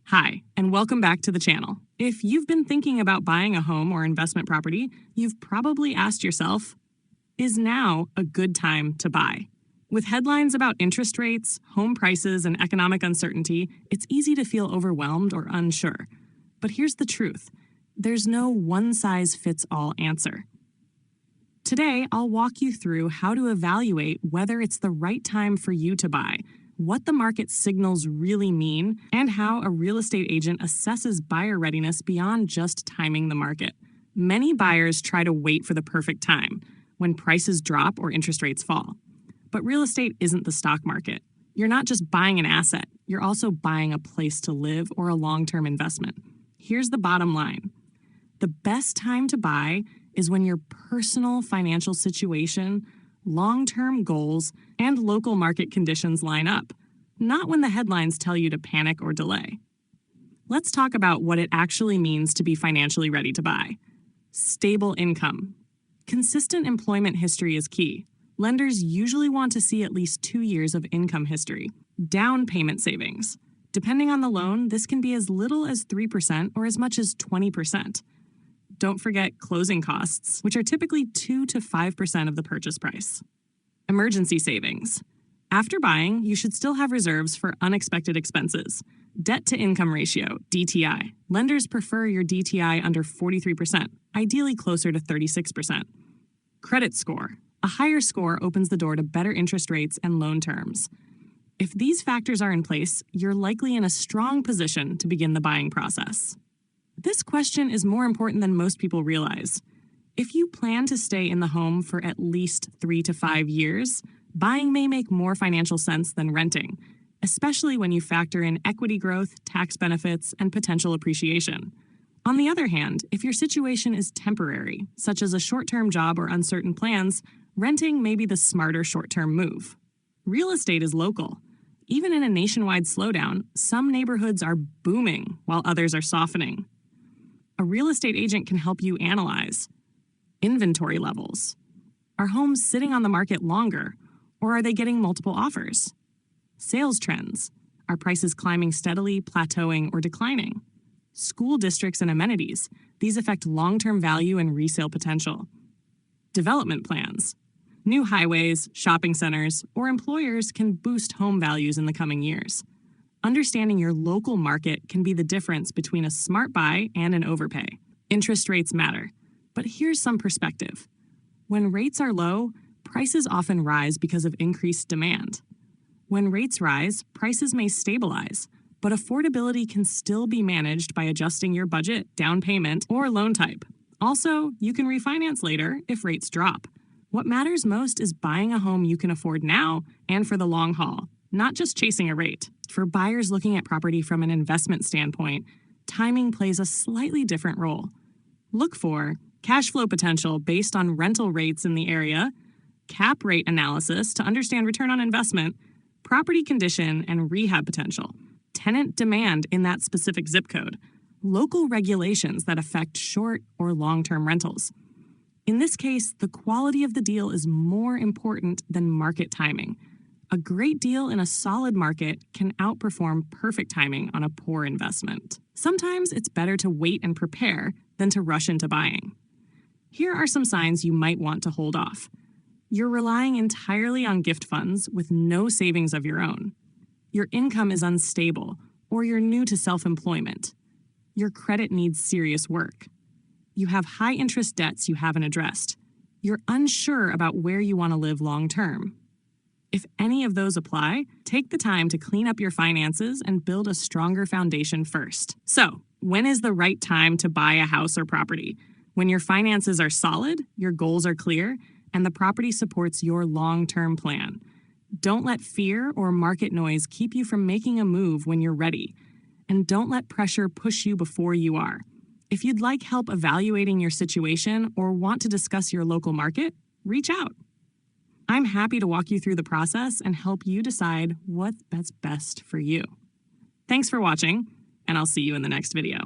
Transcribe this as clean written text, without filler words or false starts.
Hi, and welcome back to the channel. If you've been thinking about buying a home or investment property, you've probably asked yourself, is now a good time to buy? With headlines about interest rates, home prices, and economic uncertainty, it's easy to feel overwhelmed or unsure. But here's the truth. There's no one-size-fits-all answer. Today, I'll walk you through how to evaluate whether it's the right time for you to buy, what the market signals really mean, and how a real estate agent assesses buyer readiness beyond just timing the market. Many buyers try to wait for the perfect time, when prices drop or interest rates fall. But real estate isn't the stock market. You're not just buying an asset, you're also buying a place to live or a long-term investment. Here's the bottom line. The best time to buy is when your personal financial situation, long-term goals, and local market conditions line up, not when the headlines tell you to panic or delay. Let's talk about what it actually means to be financially ready to buy. Stable income. Consistent employment history is key. Lenders usually want to see at least 2 years of income history. Down payment savings. Depending on the loan, this can be as little as 3% or as much as 20%. Don't forget closing costs, which are typically 2 to 5% of the purchase price. Emergency savings. After buying, you should still have reserves for unexpected expenses. Debt-to-income ratio, DTI. Lenders prefer your DTI under 43%, ideally closer to 36%. Credit score. A higher score opens the door to better interest rates and loan terms. If these factors are in place, you're likely in a strong position to begin the buying process. This question is more important than most people realize. If you plan to stay in the home for at least 3 to 5 years, buying may make more financial sense than renting, especially when you factor in equity growth, tax benefits, and potential appreciation. On the other hand, if your situation is temporary, such as a short-term job or uncertain plans, renting may be the smarter short-term move. Real estate is local. Even in a nationwide slowdown, some neighborhoods are booming while others are softening. A real estate agent can help you analyze inventory levels. Are homes sitting on the market longer, or are they getting multiple offers? Sales trends. Are prices climbing steadily, plateauing, or declining? School districts and amenities. These affect long-term value and resale potential. Development plans. New highways, shopping centers, or employers can boost home values in the coming years. Understanding your local market can be the difference between a smart buy and an overpay. Interest rates matter, but here's some perspective. When rates are low, prices often rise because of increased demand. When rates rise, prices may stabilize, but affordability can still be managed by adjusting your budget, down payment, or loan type. Also, you can refinance later if rates drop. What matters most is buying a home you can afford now and for the long haul, not just chasing a rate. For buyers looking at property from an investment standpoint, timing plays a slightly different role. Look for cash flow potential based on rental rates in the area, cap rate analysis to understand return on investment, property condition and rehab potential, tenant demand in that specific zip code, local regulations that affect short or long-term rentals. In this case, the quality of the deal is more important than market timing. A great deal in a solid market can outperform perfect timing on a poor investment. Sometimes it's better to wait and prepare than to rush into buying. Here are some signs you might want to hold off. You're relying entirely on gift funds with no savings of your own. Your income is unstable, or you're new to self-employment. Your credit needs serious work. You have high-interest debts you haven't addressed. You're unsure about where you want to live long-term. If any of those apply, take the time to clean up your finances and build a stronger foundation first. So, when is the right time to buy a house or property? When your finances are solid, your goals are clear, and the property supports your long-term plan. Don't let fear or market noise keep you from making a move when you're ready. And don't let pressure push you before you are. If you'd like help evaluating your situation or want to discuss your local market, reach out. I'm happy to walk you through the process and help you decide what's best for you. Thanks for watching, and I'll see you in the next video.